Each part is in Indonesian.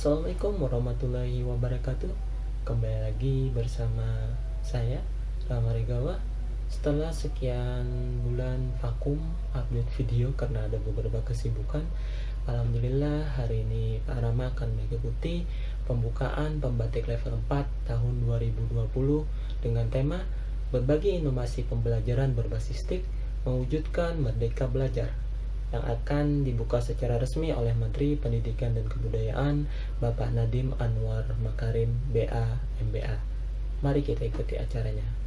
Assalamualaikum warahmatullahi wabarakatuh. Kembali lagi bersama saya Rama Regawa. Setelah sekian bulan vakum upload video karena ada beberapa kesibukan, alhamdulillah hari ini Pak Rama akan mengikuti pembukaan pembatik level 4 tahun 2020 dengan tema berbagi inovasi pembelajaran berbasis TIK mewujudkan Merdeka Belajar, yang akan dibuka secara resmi oleh Menteri Pendidikan dan Kebudayaan Bapak Nadiem Anwar Makarim BA MBA. Mari kita ikuti acaranya.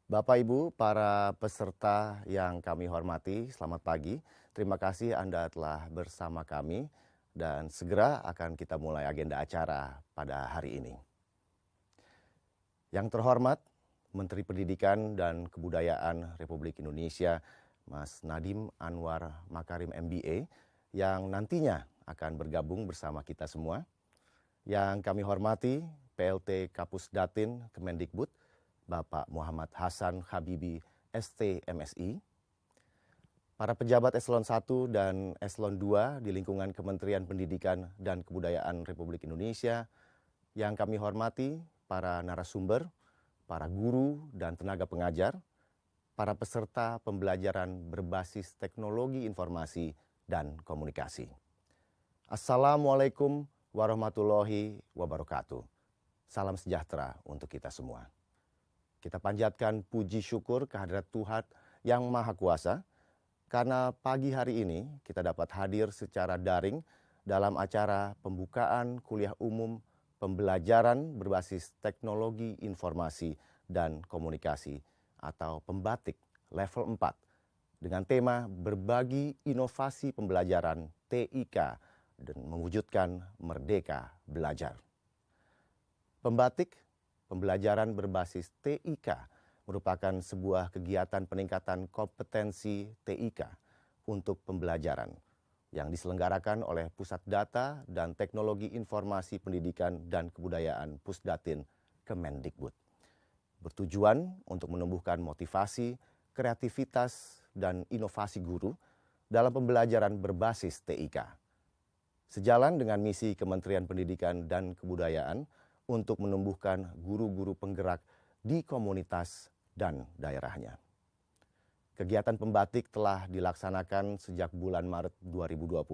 Bapak Ibu, para peserta yang kami hormati, selamat pagi. Terima kasih Anda telah bersama kami dan segera akan kita mulai agenda acara pada hari ini. Yang terhormat, Menteri Pendidikan dan Kebudayaan Republik Indonesia, Mas Nadiem Anwar Makarim MBA, yang nantinya akan bergabung bersama kita semua. Yang kami hormati, PLT Kapus Datin Kemendikbud, Bapak Muhammad Hasan Habibi ST MSI, para pejabat Eselon 1 dan Eselon 2 di lingkungan Kementerian Pendidikan dan Kebudayaan Republik Indonesia, yang kami hormati para narasumber, para guru dan tenaga pengajar, para peserta pembelajaran berbasis teknologi informasi dan komunikasi. Assalamualaikum warahmatullahi wabarakatuh. Salam sejahtera untuk kita semua. Kita panjatkan puji syukur kehadirat Tuhan yang Maha Kuasa, karena pagi hari ini kita dapat hadir secara daring dalam acara pembukaan kuliah umum pembelajaran berbasis teknologi informasi dan komunikasi atau pembatik level 4 dengan tema berbagi inovasi pembelajaran TIK dan mewujudkan Merdeka Belajar. Pembatik pembelajaran berbasis TIK merupakan sebuah kegiatan peningkatan kompetensi TIK untuk pembelajaran yang diselenggarakan oleh Pusat Data dan Teknologi Informasi Pendidikan dan Kebudayaan Pusdatin Kemendikbud. Bertujuan untuk menumbuhkan motivasi, kreativitas, dan inovasi guru dalam pembelajaran berbasis TIK. Sejalan dengan misi Kementerian Pendidikan dan Kebudayaan untuk menumbuhkan guru-guru penggerak di komunitas dan daerahnya. Kegiatan pembatik telah dilaksanakan sejak bulan Maret 2020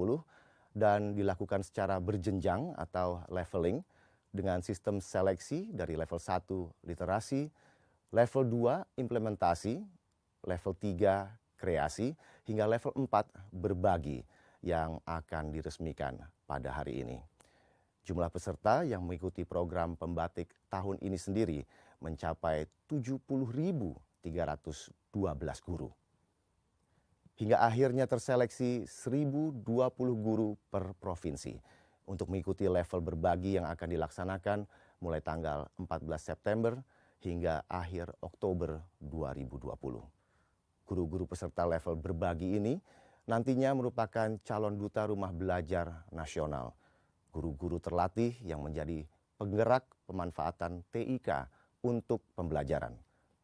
dan dilakukan secara berjenjang atau leveling dengan sistem seleksi dari level 1 literasi, level 2 implementasi, level 3 kreasi, hingga level 4 berbagi yang akan diresmikan pada hari ini. Jumlah peserta yang mengikuti program pembatik tahun ini sendiri mencapai 70.312 guru. Hingga akhirnya terseleksi 1.020 guru per provinsi untuk mengikuti level berbagi yang akan dilaksanakan mulai tanggal 14 September hingga akhir Oktober 2020. Guru-guru peserta level berbagi ini nantinya merupakan calon duta rumah belajar nasional, guru-guru terlatih yang menjadi penggerak pemanfaatan TIK untuk pembelajaran,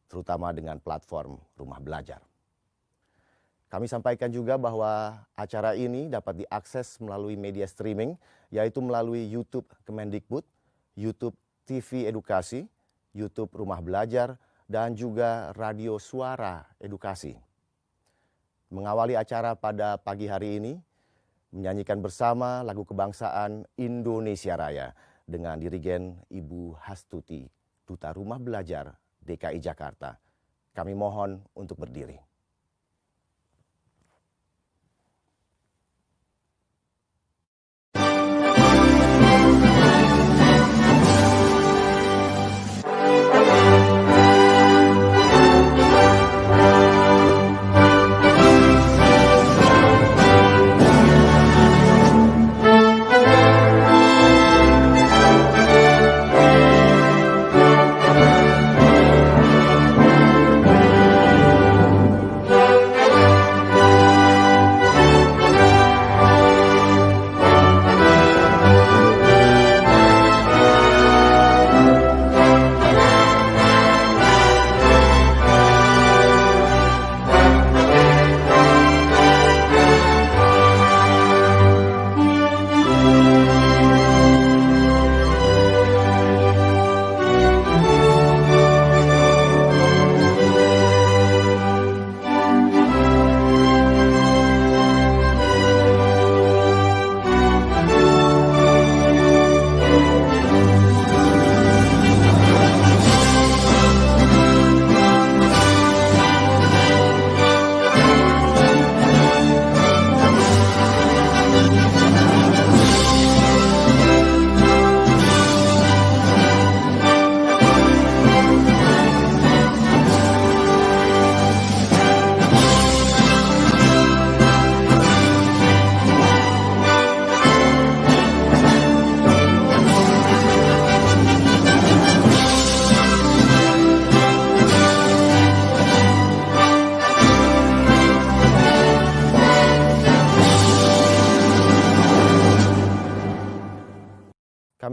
terutama dengan platform rumah belajar. Kami sampaikan juga bahwa acara ini dapat diakses melalui media streaming, yaitu melalui YouTube Kemendikbud, YouTube TV Edukasi, YouTube Rumah Belajar, dan juga Radio Suara Edukasi. Mengawali acara pada pagi hari ini, menyanyikan bersama lagu kebangsaan Indonesia Raya dengan dirigen Ibu Hastuti, Duta Rumah Belajar DKI Jakarta. Kami mohon untuk berdiri.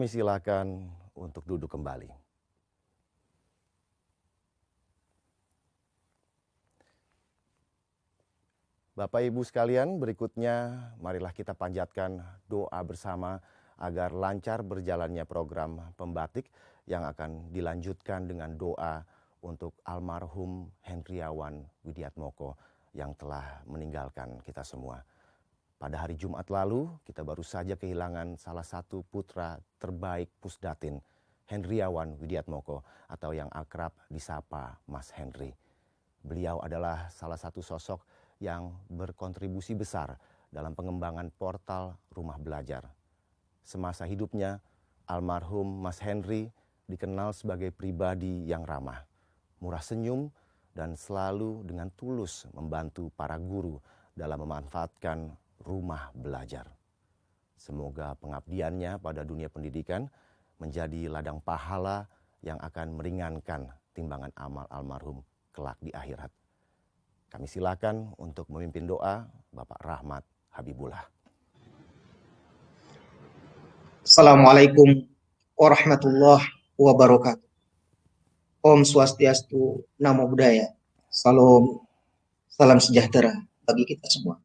Kami silakan untuk duduk kembali. Bapak Ibu sekalian, berikutnya marilah kita panjatkan doa bersama agar lancar berjalannya program Pembatik yang akan dilanjutkan dengan doa untuk almarhum Hendriawan Widiatmoko yang telah meninggalkan kita semua. Pada hari Jumat lalu, kita baru saja kehilangan salah satu putra terbaik Pusdatin, Hendriawan Widiatmoko atau yang akrab disapa Mas Henry. Beliau adalah salah satu sosok yang berkontribusi besar dalam pengembangan portal Rumah Belajar. Semasa hidupnya, almarhum Mas Henry dikenal sebagai pribadi yang ramah, murah senyum, dan selalu dengan tulus membantu para guru dalam memanfaatkan Rumah Belajar. Semoga pengabdiannya pada dunia pendidikan menjadi ladang pahala yang akan meringankan timbangan amal almarhum kelak di akhirat. Kami silakan untuk memimpin doa Bapak Rahmat Habibullah. Assalamualaikum warahmatullahi wabarakatuh. Om Swastiastu, Namo Buddhaya. Salam sejahtera bagi kita semua.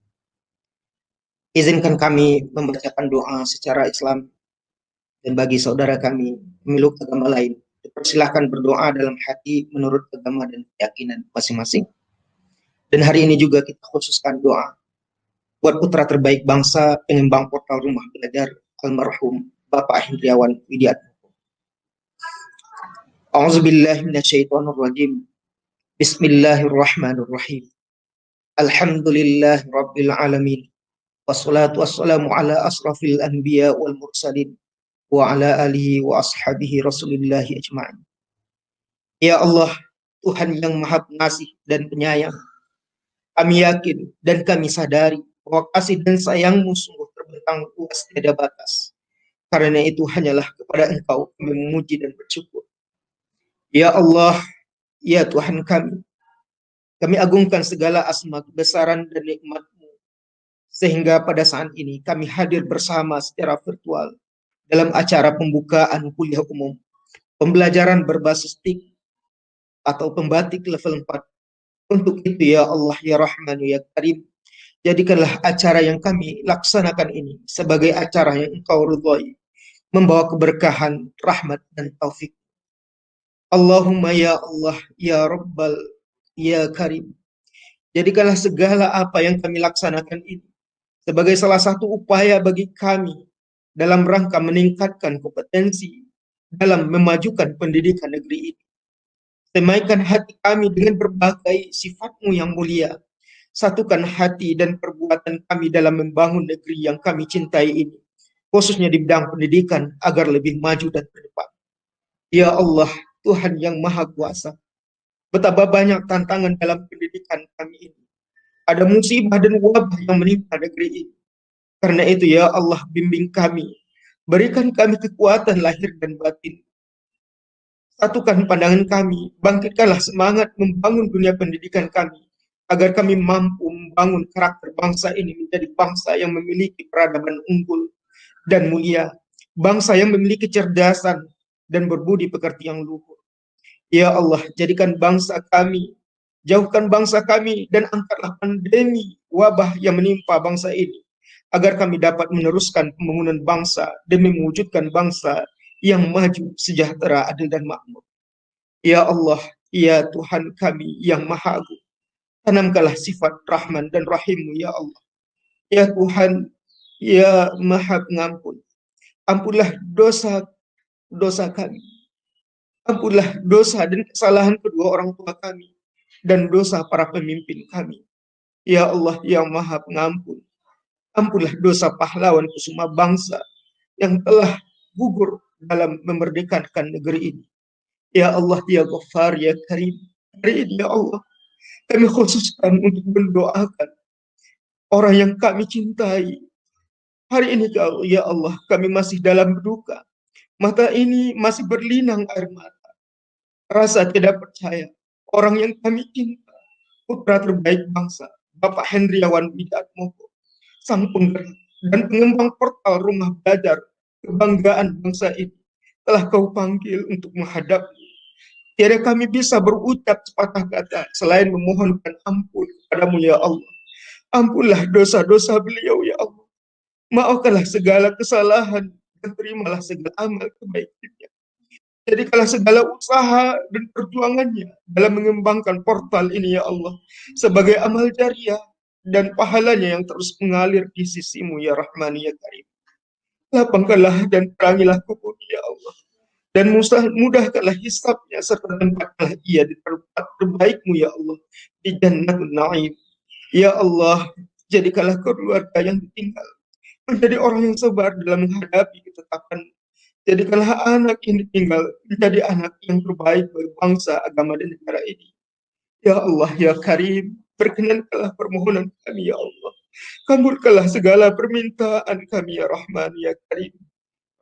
Izinkan kami membacakan doa secara Islam, dan bagi saudara kami memeluk agama lain, dipersilahkan berdoa dalam hati menurut agama dan keyakinan masing-masing. Dan hari ini juga kita khususkan doa buat putra terbaik bangsa, pengembang portal Rumah Belajar, almarhum Bapak Hendriawan Widiatmoko. A'udzubillahi minasyaitonirrajim. Bismillahirrahmanirrahim. Alhamdulillahi rabbil alamin. Wassalatu wassalamu ala asrafil anbiya wal mursalin wa ala alihi wa ashabihi rasulillahi ajma'in. Ya Allah, Tuhan yang Maha Pengasih dan Penyayang, kami yakin dan kami sadari bahwa kasih dan sayang-Mu sungguh terbentang luas tiada batas. Karena itu hanyalah kepada Engkau kami memuji dan bersyukur. Ya Allah, ya Tuhan kami agungkan segala asma kebesaran dan nikmat-Mu, sehingga pada saat ini kami hadir bersama secara virtual dalam acara pembukaan kuliah umum pembelajaran berbasis TIK atau pembatik level 4. Untuk itu ya Allah, ya Rahman, ya Karim, jadikanlah acara yang kami laksanakan ini sebagai acara yang Engkau ridhai, membawa keberkahan, rahmat, dan taufik. Allahumma ya Allah, ya Rabbal, ya Karim, jadikanlah segala apa yang kami laksanakan ini sebagai salah satu upaya bagi kami dalam rangka meningkatkan kompetensi dalam memajukan pendidikan negeri ini. Semaikan hati kami dengan berbagai sifat-Mu yang mulia. Satukan hati dan perbuatan kami dalam membangun negeri yang kami cintai ini, khususnya di bidang pendidikan, agar lebih maju dan berdepan. Ya Allah, Tuhan yang Maha Kuasa, betapa banyak tantangan dalam pendidikan kami ini. Ada musibah dan wabah yang menimpa negeri ini. Karena itu ya Allah, bimbing kami, berikan kami kekuatan lahir dan batin. Satukan pandangan kami, bangkitkanlah semangat membangun dunia pendidikan kami, agar kami mampu membangun karakter bangsa ini menjadi bangsa yang memiliki peradaban unggul dan mulia, bangsa yang memiliki kecerdasan dan berbudi pekerti yang luhur. Ya Allah, jadikan bangsa kami, jauhkan bangsa kami, dan angkatlah pandemi wabah yang menimpa bangsa ini, agar kami dapat meneruskan pembangunan bangsa demi mewujudkan bangsa yang maju, sejahtera, adil, dan makmur. Ya Allah, ya Tuhan kami yang Maha Agung, tanamkanlah sifat Rahman dan Rahim-Mu ya Allah. Ya Tuhan, ya Maha Pengampun, ampunlah dosa kami. Ampunlah dosa dan kesalahan kedua orang tua kami, dan dosa para pemimpin kami. Ya Allah, yang Maha Pengampun, ampunlah dosa pahlawan kusuma bangsa yang telah gugur dalam memerdekakan negeri ini. Ya Allah, ya Ghaffar, ya Karim, hari ini ya Allah, kami khususkan untuk mendoakan orang yang kami cintai. Hari ini ya Allah, kami masih dalam berduka. Mata ini masih berlinang air mata. Rasa tidak percaya, orang yang kami cinta, putra terbaik bangsa, Bapak Hendriawan Widiatmoko, sang penggerak dan pengembang portal Rumah Belajar, kebanggaan bangsa ini, telah kau panggil untuk menghadap. Tiada kami bisa berucap sepatah kata selain memohonkan ampun kepadamu ya Allah. Ampunlah dosa-dosa beliau ya Allah. Maafkanlah segala kesalahan dan terimalah segala amal kebaikannya. Jadikanlah segala usaha dan perjuangannya dalam mengembangkan portal ini ya Allah sebagai amal jariah dan pahalanya yang terus mengalir di sisimu ya Rahman ya Karim. Lapangkanlah dan terangilah kuburnya ya Allah. Dan mudahkanlah hisabnya serta tempatkanlah ia di tempat terbaikmu ya Allah di Jannatul Naim. Ya Allah, jadikanlah keluarga yang ditinggal menjadi orang yang sabar dalam menghadapi ketetapan. Jadikanlah anak yang ditinggal menjadi anak yang terbaik bagi bangsa, agama, dan negara ini. Ya Allah, ya Karim, berkenankanlah permohonan kami ya Allah. Kabulkanlah segala permintaan kami ya Rahman, ya Karim.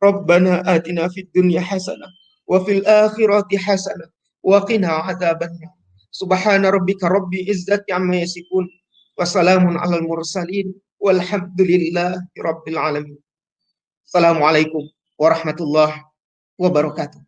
Rabbana atina fid dunya hasanah wa fil akhirati hasanah wa qina adzabannar. Subhana rabbika rabbil izzati amma yasifun wa salamun alal mursalin walhamdulillahi rabbil alamin. Assalamualaikum warahmatullahi wabarakatuh.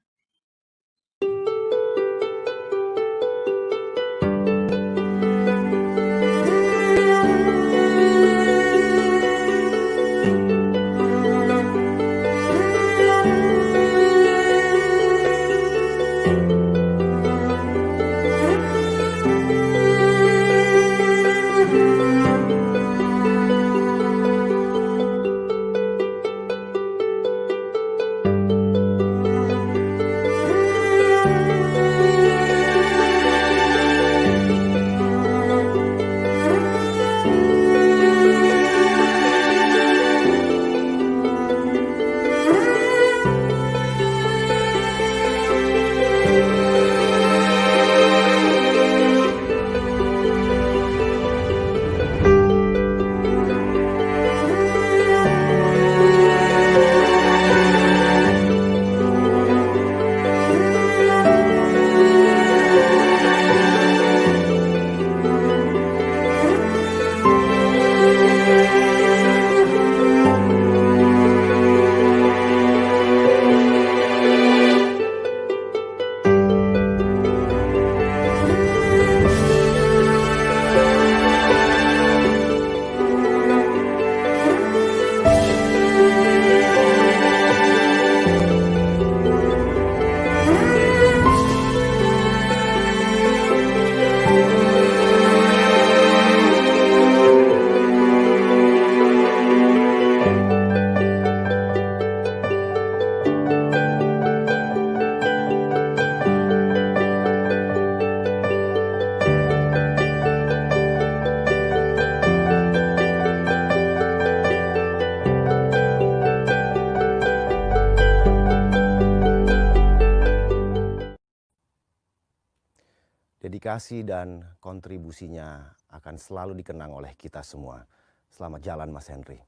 Dedikasi dan kontribusinya akan selalu dikenang oleh kita semua. Selamat jalan Mas Henry.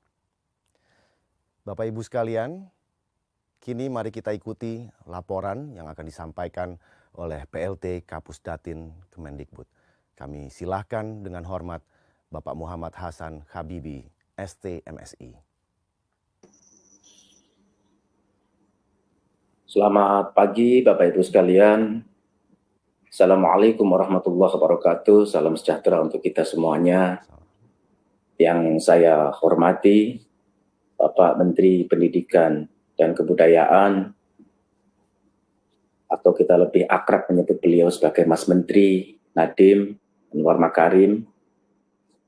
Bapak Ibu sekalian, kini mari kita ikuti laporan yang akan disampaikan oleh PLT Kapus Datin Kemendikbud. Kami silahkan dengan hormat Bapak Muhammad Hasan Habibi, ST MSI. Selamat pagi Bapak Ibu sekalian. Assalamualaikum warahmatullahi wabarakatuh. Salam sejahtera untuk kita semuanya. Yang saya hormati Bapak Menteri Pendidikan dan Kebudayaan, atau kita lebih akrab menyebut beliau sebagai Mas Menteri Nadiem Anwar Makarim.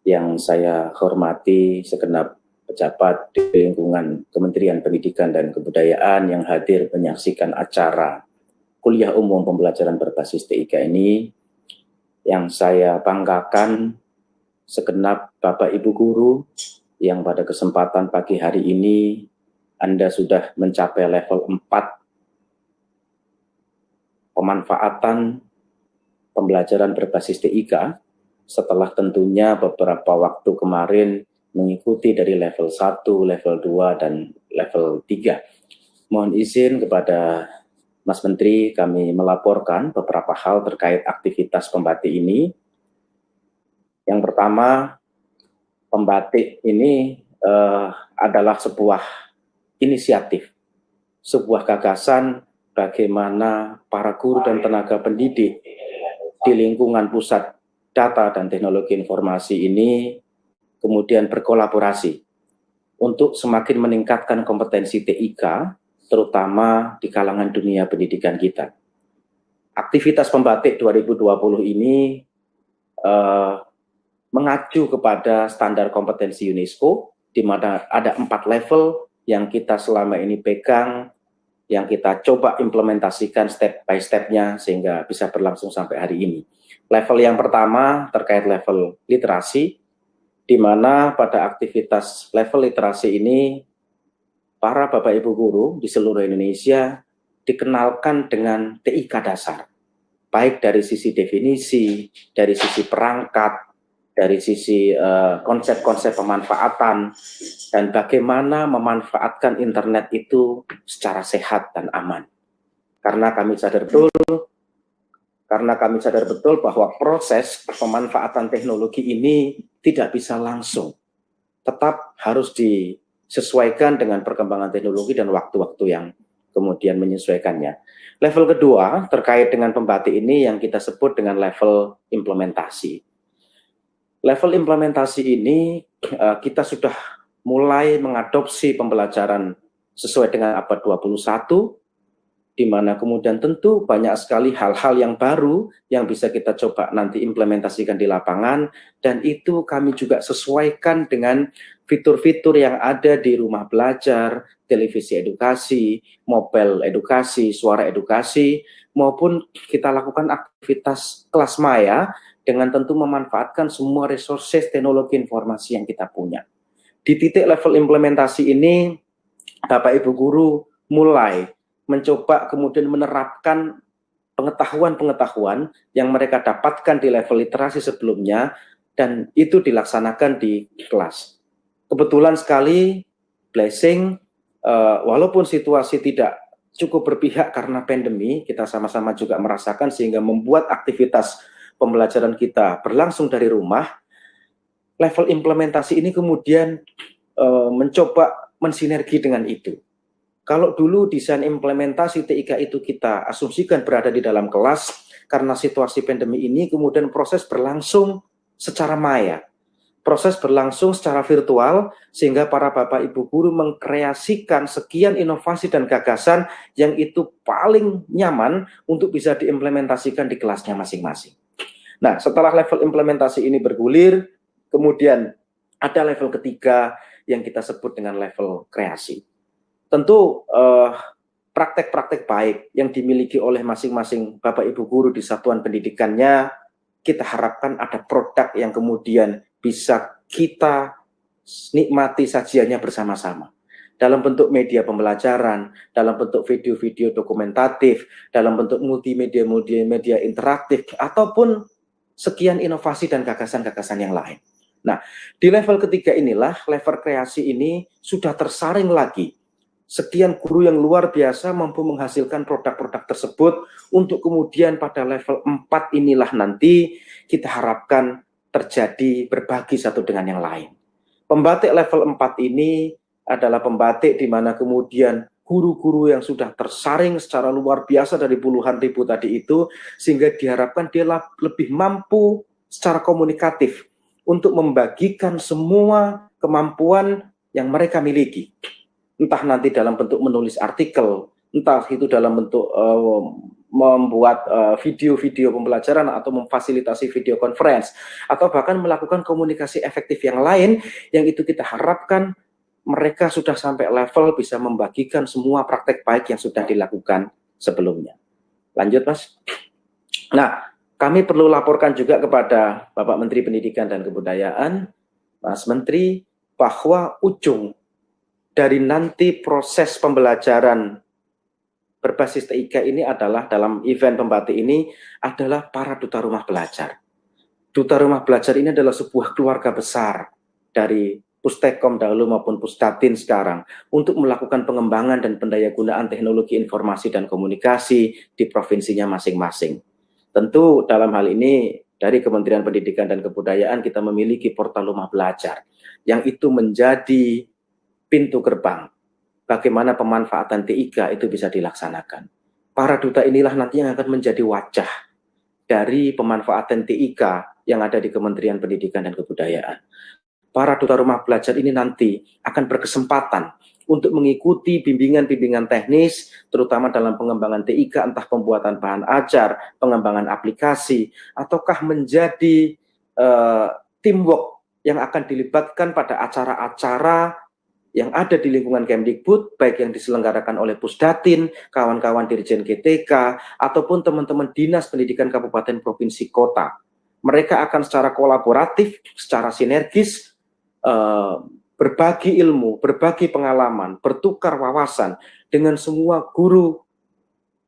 Yang saya hormati segenap pejabat di lingkungan Kementerian Pendidikan dan Kebudayaan yang hadir menyaksikan acara kuliah umum pembelajaran berbasis TIK ini. Yang saya banggakan segenap Bapak Ibu guru yang pada kesempatan pagi hari ini Anda sudah mencapai level 4 pemanfaatan pembelajaran berbasis TIK setelah tentunya beberapa waktu kemarin mengikuti dari level 1, level 2, dan level 3. Mohon izin kepada Mas Menteri, kami melaporkan beberapa hal terkait aktivitas pembatik ini. Yang pertama, pembatik ini adalah sebuah inisiatif, sebuah gagasan bagaimana para guru dan tenaga pendidik di lingkungan pusat data dan teknologi informasi ini kemudian berkolaborasi untuk semakin meningkatkan kompetensi TIK, terutama di kalangan dunia pendidikan kita. Aktivitas Pembatik 2020 ini mengacu kepada standar kompetensi UNESCO, di mana ada 4 level yang kita selama ini pegang, yang kita coba implementasikan step by step-nya sehingga bisa berlangsung sampai hari ini. Level yang pertama terkait level literasi, di mana pada aktivitas level literasi ini para Bapak Ibu guru di seluruh Indonesia dikenalkan dengan TIK dasar, baik dari sisi definisi, dari sisi perangkat, dari sisi konsep-konsep pemanfaatan, dan bagaimana memanfaatkan internet itu secara sehat dan aman. Karena kami sadar betul bahwa proses pemanfaatan teknologi ini tidak bisa langsung, tetap harus disesuaikan dengan perkembangan teknologi dan waktu-waktu yang kemudian menyesuaikannya. Level kedua terkait dengan Pembatik ini yang kita sebut dengan level implementasi. Level implementasi ini kita sudah mulai mengadopsi pembelajaran sesuai dengan abad 21, di mana kemudian tentu banyak sekali hal-hal yang baru yang bisa kita coba nanti implementasikan di lapangan, dan itu kami juga sesuaikan dengan fitur-fitur yang ada di rumah belajar, televisi edukasi, mobile edukasi, suara edukasi, maupun kita lakukan aktivitas kelas maya dengan tentu memanfaatkan semua resources teknologi informasi yang kita punya. Di titik level implementasi ini, Bapak Ibu guru mulai mencoba kemudian menerapkan pengetahuan-pengetahuan yang mereka dapatkan di level literasi sebelumnya, dan itu dilaksanakan di kelas. Kebetulan sekali, blessing, walaupun situasi tidak cukup berpihak karena pandemi, kita sama-sama juga merasakan sehingga membuat aktivitas pembelajaran kita berlangsung dari rumah. Level implementasi ini kemudian mencoba mensinergi dengan itu. Kalau dulu desain implementasi TIK itu kita asumsikan berada di dalam kelas, karena situasi pandemi ini kemudian proses berlangsung secara maya. Proses berlangsung secara virtual, sehingga para Bapak Ibu guru mengkreasikan sekian inovasi dan gagasan yang itu paling nyaman untuk bisa diimplementasikan di kelasnya masing-masing. Nah, setelah level implementasi ini bergulir, kemudian ada level ketiga yang kita sebut dengan level kreasi. Tentu praktek-praktek baik yang dimiliki oleh masing-masing Bapak Ibu guru di satuan pendidikannya, kita harapkan ada produk yang kemudian bisa kita nikmati sajiannya bersama-sama. Dalam bentuk media pembelajaran, dalam bentuk video-video dokumentatif, dalam bentuk multimedia interaktif, ataupun sekian inovasi dan gagasan-gagasan yang lain. Nah, di level ketiga inilah, level kreasi ini sudah tersaring lagi. Sekian guru yang luar biasa mampu menghasilkan produk-produk tersebut untuk kemudian pada level 4 inilah nanti kita harapkan terjadi berbagi satu dengan yang lain. Pembatik level 4 ini adalah pembatik di mana kemudian guru-guru yang sudah tersaring secara luar biasa dari puluhan ribu tadi itu, sehingga diharapkan dia lebih mampu secara komunikatif untuk membagikan semua kemampuan yang mereka miliki. Entah nanti dalam bentuk menulis artikel, entah itu dalam bentuk membuat video-video pembelajaran atau memfasilitasi video conference, atau bahkan melakukan komunikasi efektif yang lain, yang itu kita harapkan mereka sudah sampai level bisa membagikan semua praktek baik yang sudah dilakukan sebelumnya. Lanjut, Mas. Nah, kami perlu laporkan juga kepada Bapak Menteri Pendidikan dan Kebudayaan, Mas Menteri, bahwa ujung dari nanti proses pembelajaran berbasis TIK ini adalah dalam event Pembatik ini adalah para duta rumah belajar. Duta rumah belajar ini adalah sebuah keluarga besar dari Pustekom dahulu maupun Pusdatin sekarang untuk melakukan pengembangan dan pendayagunaan teknologi informasi dan komunikasi di provinsinya masing-masing. Tentu dalam hal ini dari Kementerian Pendidikan dan Kebudayaan kita memiliki portal rumah belajar yang itu menjadi pintu gerbang bagaimana pemanfaatan TIK itu bisa dilaksanakan. para duta inilah nanti yang akan menjadi wajah dari pemanfaatan TIK yang ada di Kementerian Pendidikan dan Kebudayaan. Para duta rumah belajar ini nanti akan berkesempatan untuk mengikuti bimbingan-bimbingan teknis, terutama dalam pengembangan TIK, entah pembuatan bahan ajar, pengembangan aplikasi, ataukah menjadi teamwork yang akan dilibatkan pada acara-acara yang ada di lingkungan Kemdikbud, baik yang diselenggarakan oleh Pusdatin, kawan-kawan Dirjen GTK, ataupun teman-teman Dinas Pendidikan Kabupaten Provinsi Kota. Mereka akan secara kolaboratif, secara sinergis, berbagi ilmu, berbagi pengalaman, bertukar wawasan dengan semua guru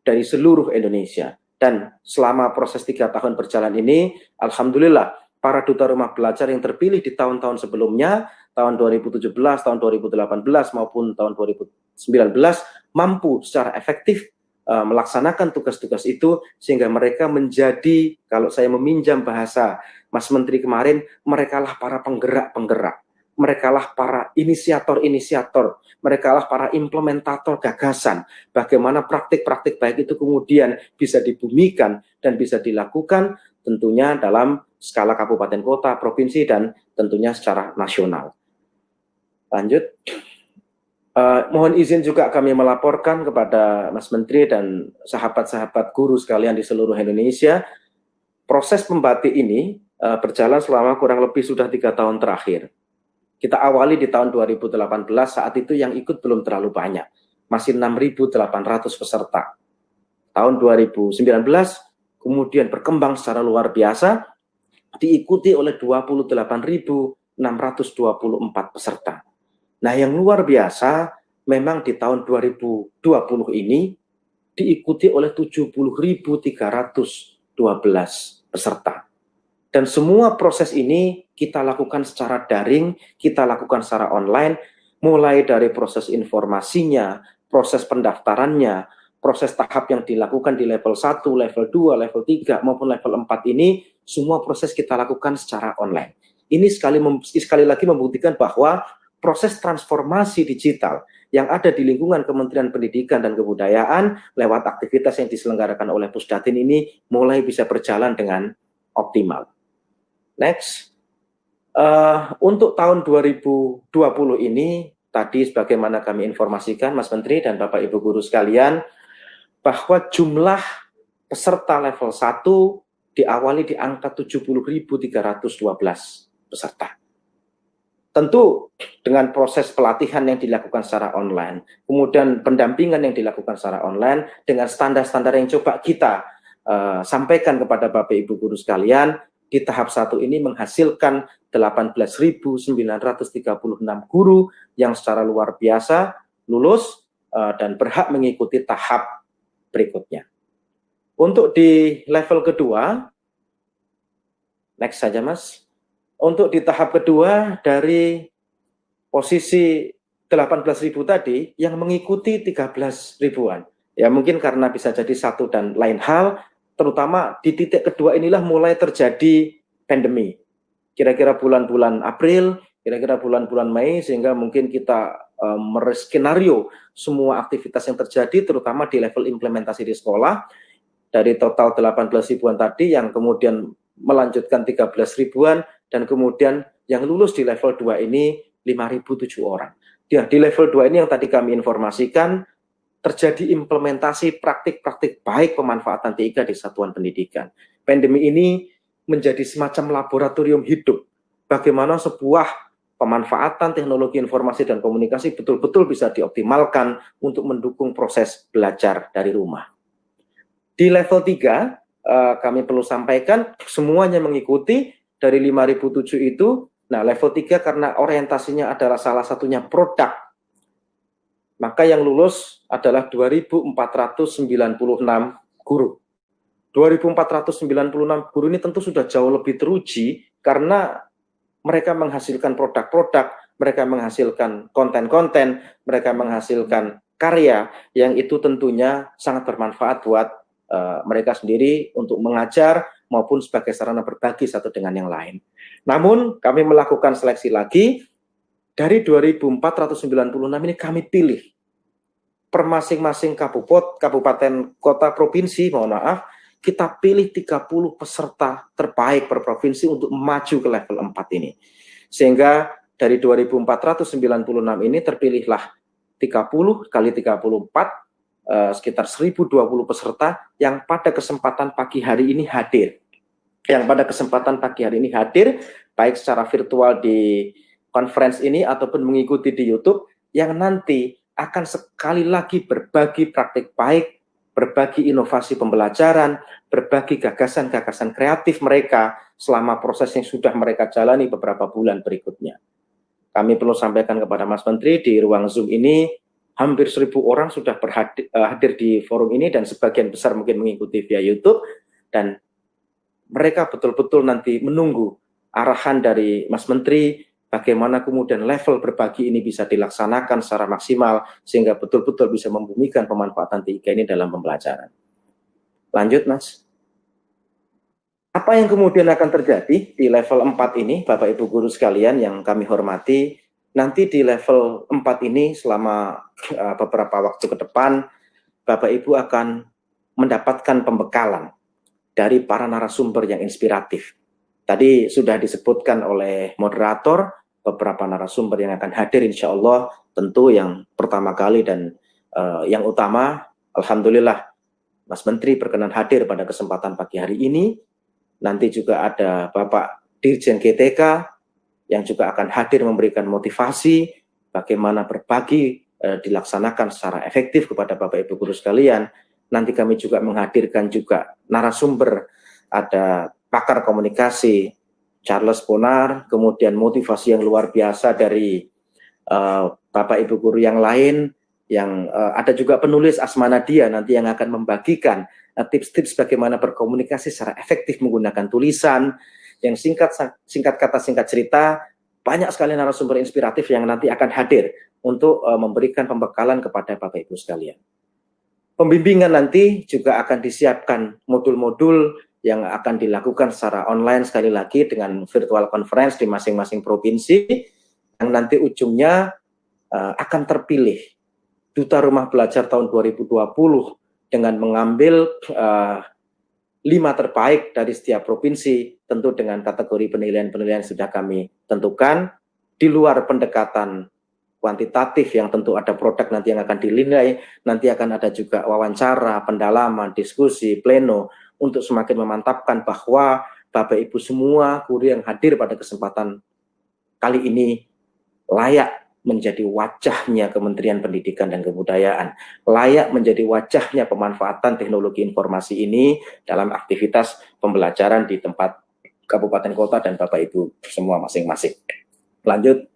dari seluruh Indonesia. Dan selama proses 3 tahun berjalan ini, alhamdulillah, para duta rumah belajar yang terpilih di tahun-tahun sebelumnya, tahun 2017, tahun 2018, maupun tahun 2019, mampu secara efektif melaksanakan tugas-tugas itu, sehingga mereka menjadi, kalau saya meminjam bahasa Mas Menteri kemarin, merekalah para penggerak-penggerak, merekalah para inisiator-inisiator, merekalah para implementator gagasan, bagaimana praktik-praktik baik itu kemudian bisa dibumikan dan bisa dilakukan tentunya dalam skala kabupaten kota, provinsi, dan tentunya secara nasional. Lanjut. Mohon izin juga kami melaporkan kepada Mas Menteri dan sahabat-sahabat guru sekalian di seluruh Indonesia, proses membatik ini berjalan selama kurang lebih sudah 3 tahun terakhir. Kita awali di tahun 2018, saat itu yang ikut belum terlalu banyak, masih 6.800 peserta. Tahun 2019 kemudian berkembang secara luar biasa, diikuti oleh 28.624 peserta. Nah, yang luar biasa memang di tahun 2020 ini diikuti oleh 70.312 peserta. Dan semua proses ini kita lakukan secara daring, kita lakukan secara online, mulai dari proses informasinya, proses pendaftarannya, proses tahap yang dilakukan di level 1, level 2, level 3, maupun level 4 ini, semua proses kita lakukan secara online. Ini sekali lagi membuktikan bahwa proses transformasi digital yang ada di lingkungan Kementerian Pendidikan dan Kebudayaan lewat aktivitas yang diselenggarakan oleh Pusdatin ini mulai bisa berjalan dengan optimal. Next. Untuk tahun 2020 ini, tadi sebagaimana kami informasikan Mas Menteri dan Bapak Ibu Guru sekalian, bahwa jumlah peserta level 1 diawali di angka 70.312 peserta. Tentu dengan proses pelatihan yang dilakukan secara online, kemudian pendampingan yang dilakukan secara online, dengan standar-standar yang coba kita sampaikan kepada Bapak Ibu Guru sekalian, di tahap 1 ini menghasilkan 18.936 guru yang secara luar biasa lulus dan berhak mengikuti tahap berikutnya. Untuk di level kedua, next saja Mas. Untuk di tahap kedua dari posisi 18.000 tadi yang mengikuti 13 ribuan. Ya mungkin karena bisa jadi satu dan lain hal, terutama di titik kedua inilah mulai terjadi pandemi. Kira-kira bulan-bulan April, kira-kira bulan-bulan Mei, sehingga mungkin kita mereskenario semua aktivitas yang terjadi, terutama di level implementasi di sekolah, dari total 18 ribuan tadi yang kemudian melanjutkan 13 ribuan, dan kemudian yang lulus di level 2 ini 5.007 orang. Ya, di level 2 ini yang tadi kami informasikan, terjadi implementasi praktik-praktik baik pemanfaatan TIK di satuan pendidikan. Pandemi ini menjadi semacam laboratorium hidup, bagaimana sebuah pemanfaatan teknologi informasi dan komunikasi betul-betul bisa dioptimalkan untuk mendukung proses belajar dari rumah. Di level 3, kami perlu sampaikan, semuanya mengikuti dari 5.007 itu. Nah, level 3 karena orientasinya adalah salah satunya produk, maka yang lulus adalah 2.496 guru. 2.496 guru ini tentu sudah jauh lebih teruji karena mereka menghasilkan produk-produk, mereka menghasilkan konten-konten, mereka menghasilkan karya yang itu tentunya sangat bermanfaat buat mereka sendiri untuk mengajar maupun sebagai sarana berbagi satu dengan yang lain. Namun kami melakukan seleksi lagi, dari 2.496 ini kami pilih per masing-masing kabupaten, kota, provinsi, mohon maaf, kita pilih 30 peserta terbaik per provinsi untuk maju ke level 4 ini. Sehingga dari 2.496 ini terpilihlah 30 kali 34, sekitar 1.020 peserta yang pada kesempatan pagi hari ini hadir. Baik secara virtual di conference ini ataupun mengikuti di YouTube, yang nanti akan sekali lagi berbagi praktik baik, berbagi inovasi pembelajaran, berbagi gagasan-gagasan kreatif mereka selama proses yang sudah mereka jalani beberapa bulan berikutnya. Kami perlu sampaikan kepada Mas Menteri, di ruang Zoom ini hampir 1.000 orang sudah hadir di forum ini dan sebagian besar mungkin mengikuti via YouTube, dan mereka betul-betul nanti menunggu arahan dari Mas Menteri bagaimana kemudian level berbagi ini bisa dilaksanakan secara maksimal sehingga betul-betul bisa membumikan pemanfaatan TIK ini dalam pembelajaran. Lanjut, Mas. Apa yang kemudian akan terjadi di level 4 ini, Bapak Ibu guru sekalian yang kami hormati, nanti di level 4 ini selama beberapa waktu ke depan, Bapak Ibu akan mendapatkan pembekalan dari para narasumber yang inspiratif. Tadi sudah disebutkan oleh moderator beberapa narasumber yang akan hadir, insya Allah. Tentu yang pertama kali dan yang utama, alhamdulillah Mas Menteri berkenan hadir pada kesempatan pagi hari ini. Nanti juga ada Bapak Dirjen GTK yang juga akan hadir memberikan motivasi bagaimana berbagi dilaksanakan secara efektif kepada Bapak Ibu guru sekalian. Nanti kami juga menghadirkan juga narasumber, ada pakar komunikasi Charles Bonar, kemudian motivasi yang luar biasa dari Bapak Ibu guru yang lain, yang ada juga penulis Asma Nadia nanti yang akan membagikan tips-tips bagaimana berkomunikasi secara efektif menggunakan tulisan, yang singkat kata singkat cerita, banyak sekali narasumber inspiratif yang nanti akan hadir untuk memberikan pembekalan kepada Bapak Ibu sekalian. Pembimbingan nanti juga akan disiapkan modul-modul yang akan dilakukan secara online sekali lagi dengan virtual conference di masing-masing provinsi, yang nanti ujungnya akan terpilih Duta Rumah Belajar tahun 2020 dengan mengambil 5 terbaik dari setiap provinsi, tentu dengan kategori penilaian-penilaian sudah kami tentukan, di luar pendekatan kuantitatif yang tentu ada produk nanti yang akan dinilai, nanti akan ada juga wawancara, pendalaman, diskusi, pleno, untuk semakin memantapkan bahwa Bapak Ibu semua guru yang hadir pada kesempatan kali ini layak menjadi wajahnya Kementerian Pendidikan dan Kebudayaan, layak menjadi wajahnya pemanfaatan teknologi informasi ini dalam aktivitas pembelajaran di tempat kabupaten kota dan Bapak Ibu semua masing-masing. Lanjut.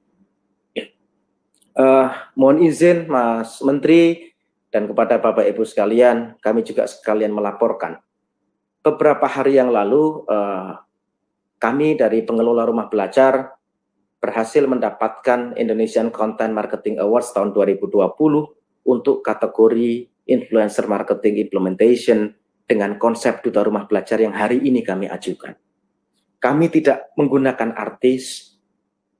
Mohon izin Mas Menteri dan kepada Bapak Ibu sekalian, kami juga sekalian melaporkan. Beberapa hari yang lalu, kami dari pengelola rumah belajar berhasil mendapatkan Indonesian Content Marketing Awards tahun 2020 untuk kategori Influencer Marketing Implementation dengan konsep Duta Rumah Belajar yang hari ini kami ajukan. Kami tidak menggunakan artis,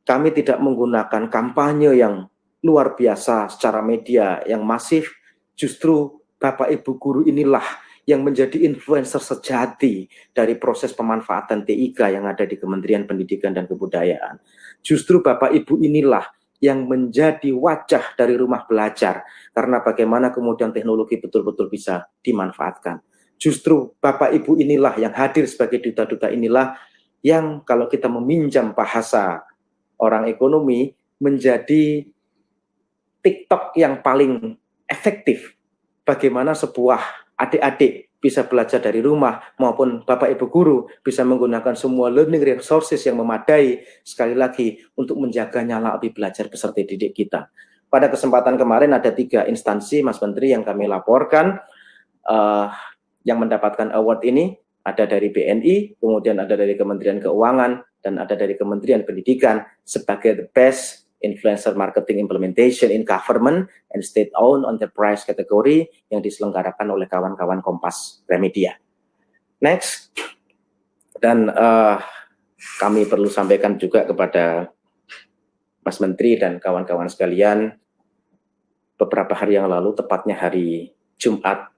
kami tidak menggunakan kampanye yang luar biasa secara media yang masif, justru Bapak Ibu guru inilah yang menjadi influencer sejati dari proses pemanfaatan TIK yang ada di Kementerian Pendidikan dan Kebudayaan. Justru Bapak Ibu inilah yang menjadi wajah dari rumah belajar, karena bagaimana kemudian teknologi betul-betul bisa dimanfaatkan. Justru Bapak Ibu inilah yang hadir sebagai duta-duta inilah yang kalau kita meminjam bahasa orang ekonomi menjadi TikTok yang paling efektif. Bagaimana sebuah adik-adik bisa belajar dari rumah maupun Bapak Ibu guru bisa menggunakan semua learning resources yang memadai sekali lagi untuk menjaga nyala api belajar peserta didik kita. Pada kesempatan kemarin ada 3 instansi Mas Menteri yang kami laporkan yang mendapatkan award ini, ada dari BNI, kemudian ada dari Kementerian Keuangan, dan ada dari Kementerian Pendidikan sebagai the best Influencer Marketing Implementation in Government and State-Owned Enterprise kategori yang diselenggarakan oleh kawan-kawan Kompas Gramedia. Next, dan kami perlu sampaikan juga kepada Mas Menteri dan kawan-kawan sekalian beberapa hari yang lalu, tepatnya hari Jumat,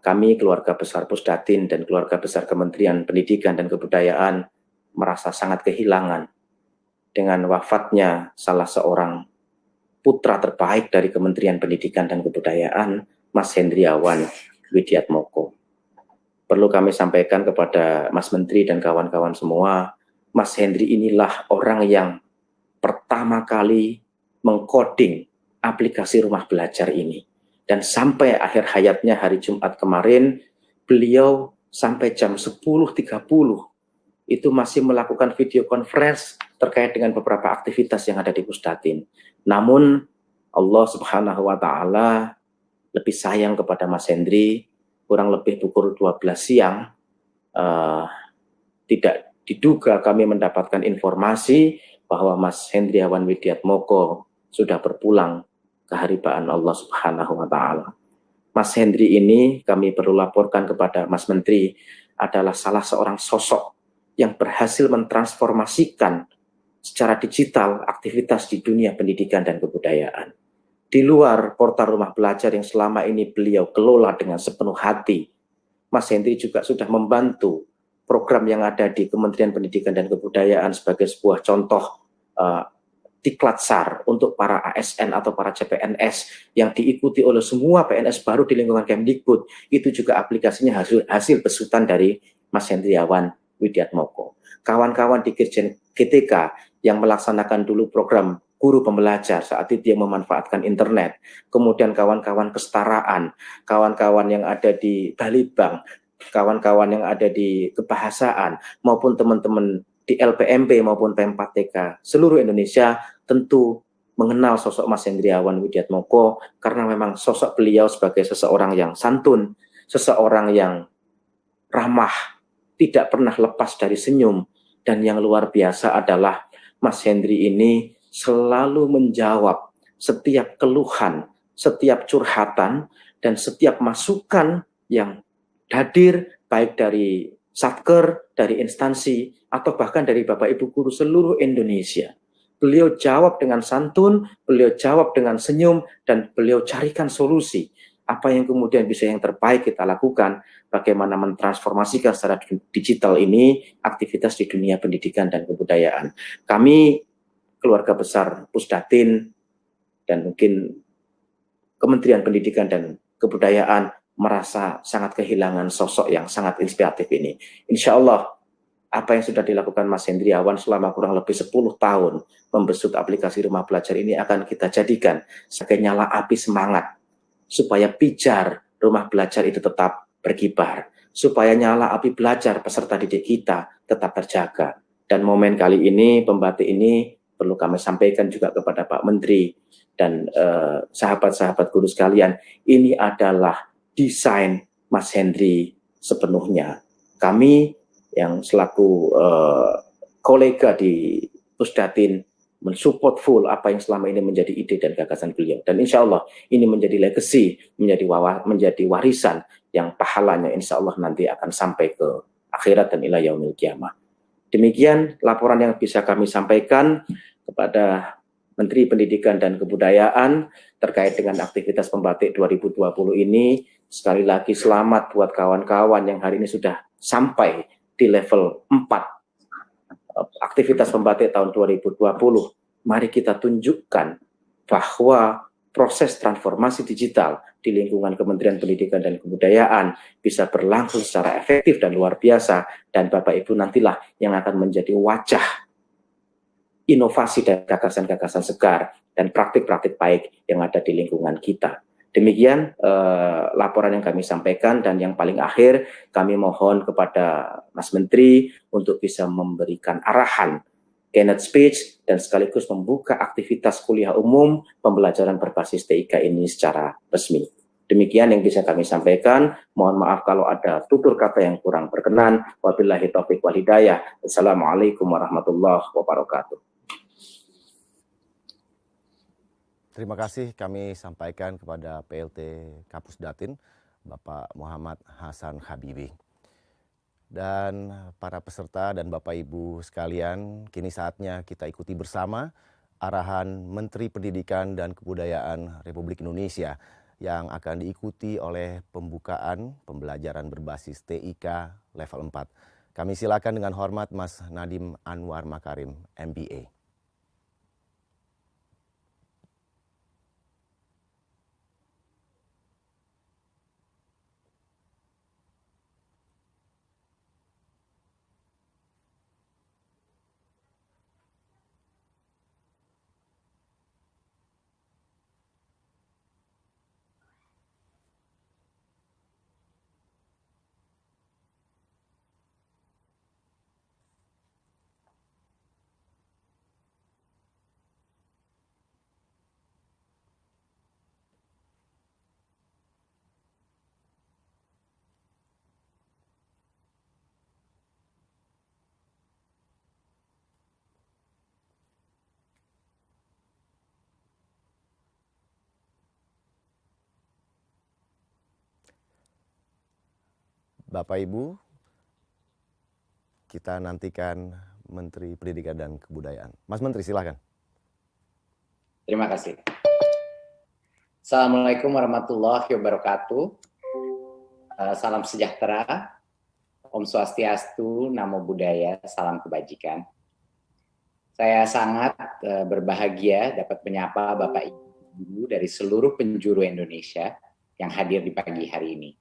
kami keluarga besar Pusdatin dan keluarga besar Kementerian Pendidikan dan Kebudayaan merasa sangat kehilangan dengan wafatnya salah seorang putra terbaik dari Kementerian Pendidikan dan Kebudayaan, Mas Hendriawan Widiatmoko. Perlu kami sampaikan kepada Mas Menteri dan kawan-kawan semua, Mas Hendri inilah orang yang pertama kali mengcoding aplikasi rumah belajar ini. Dan sampai akhir hayatnya hari Jumat kemarin, beliau sampai jam 10.30 itu masih melakukan video conference terkait dengan beberapa aktivitas yang ada di Pusdatin. Namun Allah Subhanahu wa Ta'ala lebih sayang kepada Mas Hendri. Kurang lebih pukul 12 siang, tidak diduga kami mendapatkan informasi bahwa Mas Hendriawan Widiatmoko sudah berpulang ke haribaan Allah Subhanahu wa Ta'ala. Mas Hendri ini kami perlu laporkan kepada Mas Menteri adalah salah seorang sosok yang berhasil mentransformasikan secara digital aktivitas di dunia pendidikan dan kebudayaan. Di luar portal rumah belajar yang selama ini beliau kelola dengan sepenuh hati, Mas Hendri juga sudah membantu program yang ada di Kementerian Pendidikan dan Kebudayaan sebagai sebuah contoh diklat SAR untuk para ASN atau para CPNS yang diikuti oleh semua PNS baru di lingkungan Kemdikbud. Itu juga aplikasinya hasil besutan dari Mas Hendriawan Widiatmoko. Kawan-kawan di Dirjen GTK yang melaksanakan dulu program guru pembelajar saat itu yang memanfaatkan internet, kemudian kawan-kawan kesetaraan, kawan-kawan yang ada di Balitbank, kawan-kawan yang ada di kebahasaan, maupun teman-teman di LPMP maupun P4TK seluruh Indonesia tentu mengenal sosok Mas Hendriawan Widiatmoko karena memang sosok beliau sebagai seseorang yang santun, seseorang yang ramah, tidak pernah lepas dari senyum, dan yang luar biasa adalah Mas Hendri ini selalu menjawab setiap keluhan, setiap curhatan, dan setiap masukan yang hadir baik dari Satker, dari instansi, atau bahkan dari Bapak Ibu Guru seluruh Indonesia. Beliau jawab dengan santun, beliau jawab dengan senyum, dan beliau carikan solusi. Apa yang kemudian bisa yang terbaik kita lakukan, bagaimana mentransformasikan secara digital ini aktivitas di dunia pendidikan dan kebudayaan. Kami keluarga besar Pusdatin dan mungkin Kementerian Pendidikan dan Kebudayaan merasa sangat kehilangan sosok yang sangat inspiratif ini. Insya Allah apa yang sudah dilakukan Mas Hendriawan selama kurang lebih 10 tahun membesut aplikasi rumah belajar ini akan kita jadikan sebagai nyala api semangat supaya pijar rumah belajar itu tetap berkibar, supaya nyala api belajar peserta didik kita tetap terjaga. Dan momen kali ini, pembatik ini perlu kami sampaikan juga kepada Pak Menteri dan sahabat-sahabat guru sekalian, ini adalah desain Mas Hendri sepenuhnya. Kami yang selaku kolega di Pusdatin mensupport full apa yang selama ini menjadi ide dan gagasan beliau. Dan insya Allah ini menjadi legacy, menjadi warisan yang pahalanya insya Allah nanti akan sampai ke akhirat dan ila yaumil qiyamah. Demikian laporan yang bisa kami sampaikan kepada Menteri Pendidikan dan Kebudayaan terkait dengan aktivitas Pembatik 2020 ini. Sekali lagi selamat buat kawan-kawan yang hari ini sudah sampai di level 4 aktivitas Pembatik tahun 2020. Mari kita tunjukkan bahwa proses transformasi digital di lingkungan Kementerian Pendidikan dan Kebudayaan bisa berlangsung secara efektif dan luar biasa, dan Bapak Ibu nantilah yang akan menjadi wajah inovasi dan gagasan-gagasan segar dan praktik-praktik baik yang ada di lingkungan kita. Demikian laporan yang kami sampaikan, dan yang paling akhir kami mohon kepada Mas Menteri untuk bisa memberikan arahan keynote speech dan sekaligus membuka aktivitas kuliah umum pembelajaran berbasis TIK ini secara resmi. Demikian yang bisa kami sampaikan. Mohon maaf kalau ada tutur kata yang kurang berkenan. Wabillahi taufiq wal hidayah. Assalamualaikum warahmatullahi wabarakatuh. Terima kasih kami sampaikan kepada PLT Kapusdatin, Bapak Muhammad Hasan Habibi. Dan para peserta dan Bapak Ibu sekalian, kini saatnya kita ikuti bersama arahan Menteri Pendidikan dan Kebudayaan Republik Indonesia yang akan diikuti oleh pembukaan pembelajaran berbasis TIK level 4. Kami silakan dengan hormat Mas Nadiem Anwar Makarim, MBA. Bapak Ibu, kita nantikan Menteri Pendidikan dan Kebudayaan. Mas Menteri, silakan. Terima kasih. Assalamualaikum warahmatullahi wabarakatuh. Salam sejahtera, Om Swastiastu, Namo Buddhaya, salam kebajikan. Saya sangat berbahagia dapat menyapa Bapak Ibu dari seluruh penjuru Indonesia yang hadir di pagi hari ini.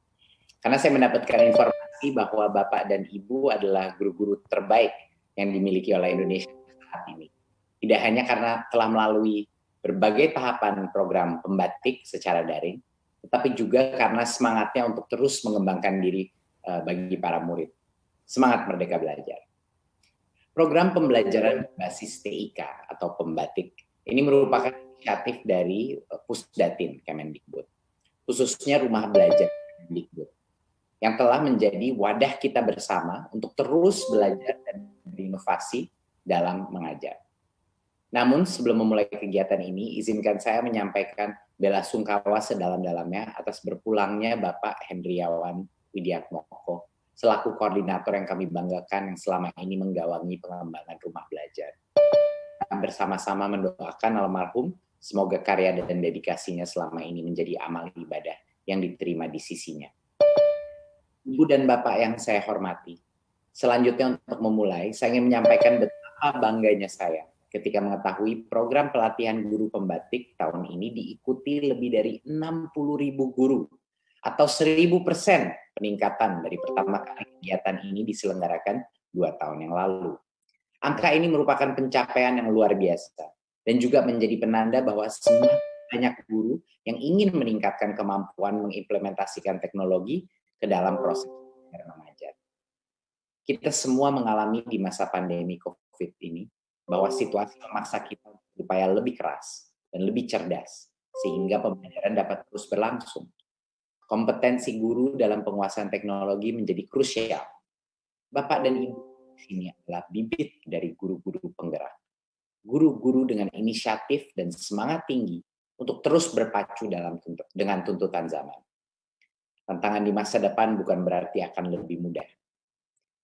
Karena saya mendapatkan informasi bahwa Bapak dan Ibu adalah guru-guru terbaik yang dimiliki oleh Indonesia saat ini. Tidak hanya karena telah melalui berbagai tahapan program pembatik secara daring, tetapi juga karena semangatnya untuk terus mengembangkan diri bagi para murid. Semangat Merdeka Belajar. Program pembelajaran berbasis TIK atau pembatik ini merupakan inisiatif dari Pusdatin Kemendikbud, khususnya Rumah Belajar Kemendikbud, yang telah menjadi wadah kita bersama untuk terus belajar dan berinovasi dalam mengajar. Namun sebelum memulai kegiatan ini, izinkan saya menyampaikan bela sungkawa sedalam-dalamnya atas berpulangnya Bapak Hendriawan Widiatmoko, selaku koordinator yang kami banggakan yang selama ini menggawangi pengembangan rumah belajar. Bersama-sama mendoakan almarhum, semoga karya dan dedikasinya selama ini menjadi amal ibadah yang diterima di sisinya. Ibu dan Bapak yang saya hormati, selanjutnya untuk memulai, saya ingin menyampaikan betapa bangganya saya ketika mengetahui program pelatihan guru pembatik tahun ini diikuti lebih dari 60.000 guru atau 1.000% peningkatan dari pertama kali kegiatan ini diselenggarakan 2 tahun yang lalu. Angka ini merupakan pencapaian yang luar biasa dan juga menjadi penanda bahwa semakin banyak guru yang ingin meningkatkan kemampuan mengimplementasikan teknologi ke dalam proses mengajar. Kita semua mengalami di masa pandemi COVID ini bahwa situasi memaksa kita berupaya lebih keras dan lebih cerdas sehingga pembelajaran dapat terus berlangsung. Kompetensi guru dalam penguasaan teknologi menjadi krusial. Bapak dan Ibu di sini adalah bibit dari guru-guru penggerak. Guru-guru dengan inisiatif dan semangat tinggi untuk terus berpacu dengan tuntutan zaman. Tantangan di masa depan bukan berarti akan lebih mudah.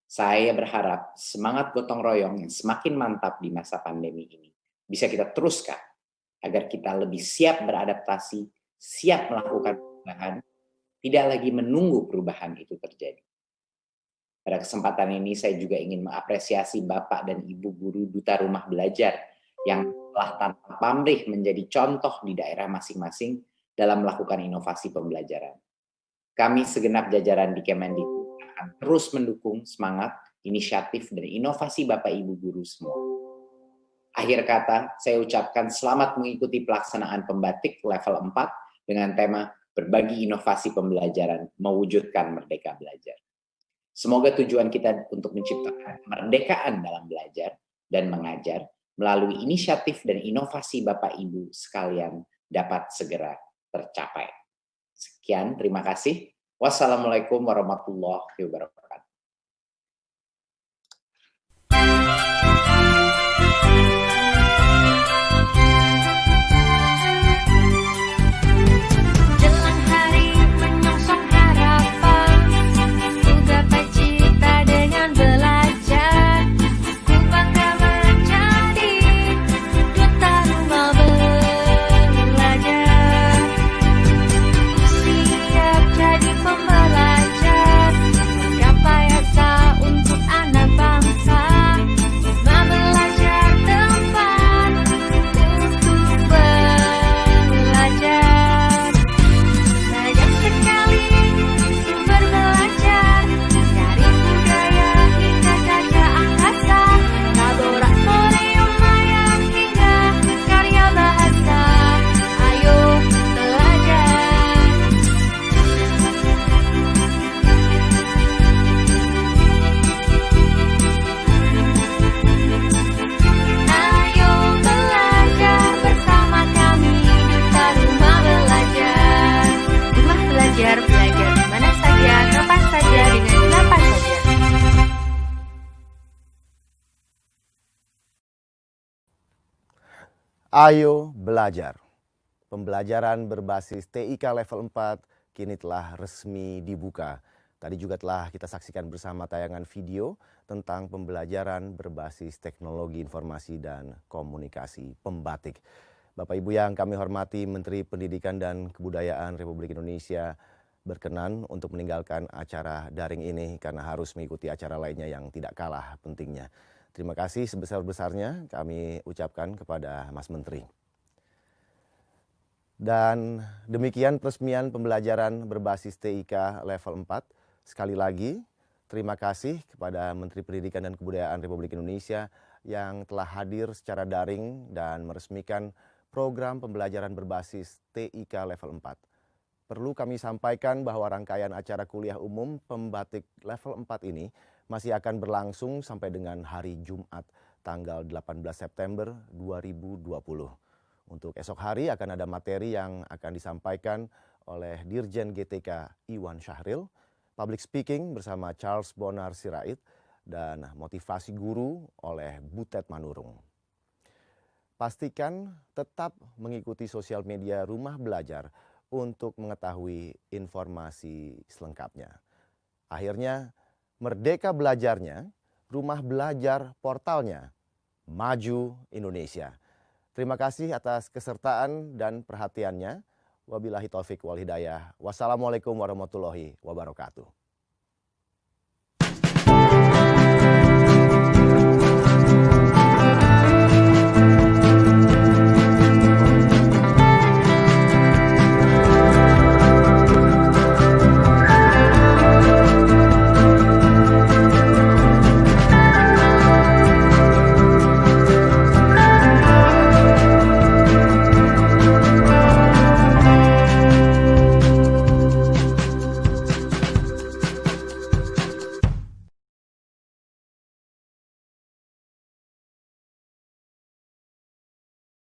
Saya berharap semangat gotong royong yang semakin mantap di masa pandemi ini bisa kita teruskan agar kita lebih siap beradaptasi, siap melakukan perubahan, tidak lagi menunggu perubahan itu terjadi. Pada kesempatan ini saya juga ingin mengapresiasi Bapak dan Ibu guru Duta Rumah Belajar yang telah tanpa pamrih menjadi contoh di daerah masing-masing dalam melakukan inovasi pembelajaran. Kami segenap jajaran di Kemendikbud akan terus mendukung semangat, inisiatif, dan inovasi Bapak Ibu guru semua. Akhir kata, saya ucapkan selamat mengikuti pelaksanaan pembatik level 4 dengan tema berbagi inovasi pembelajaran, mewujudkan Merdeka Belajar. Semoga tujuan kita untuk menciptakan kemerdekaan dalam belajar dan mengajar melalui inisiatif dan inovasi Bapak Ibu sekalian dapat segera tercapai. Sekian, terima kasih. Wassalamualaikum warahmatullahi wabarakatuh. Jelang hari menyongsong harapan, ku gapai cita dengan belajar. Ku bangga menjadi duta Ayo belajar. Pembelajaran berbasis TIK level 4 kini telah resmi dibuka. Tadi juga telah kita saksikan bersama tayangan video tentang pembelajaran berbasis teknologi informasi dan komunikasi pembatik. Bapak Ibu yang kami hormati, Menteri Pendidikan dan Kebudayaan Republik Indonesia berkenan untuk meninggalkan acara daring ini karena harus mengikuti acara lainnya yang tidak kalah pentingnya. Terima kasih sebesar-besarnya kami ucapkan kepada Mas Menteri. Dan demikian peresmian pembelajaran berbasis TIK level 4. Sekali lagi, terima kasih kepada Menteri Pendidikan dan Kebudayaan Republik Indonesia yang telah hadir secara daring dan meresmikan program pembelajaran berbasis TIK level 4. Perlu kami sampaikan bahwa rangkaian acara kuliah umum pembatik level 4 ini masih akan berlangsung sampai dengan hari Jumat tanggal 18 September 2020. Untuk esok hari akan ada materi yang akan disampaikan oleh Dirjen GTK Iwan Syahril, public speaking bersama Charles Bonar Sirait, dan motivasi guru oleh Butet Manurung. Pastikan tetap mengikuti sosial media Rumah Belajar untuk mengetahui informasi selengkapnya. Akhirnya, merdeka belajarnya, Rumah Belajar portalnya, Maju Indonesia. Terima kasih atas kesertaan dan perhatiannya. Wabillahi taufik wal hidayah. Wassalamualaikum warahmatullahi wabarakatuh.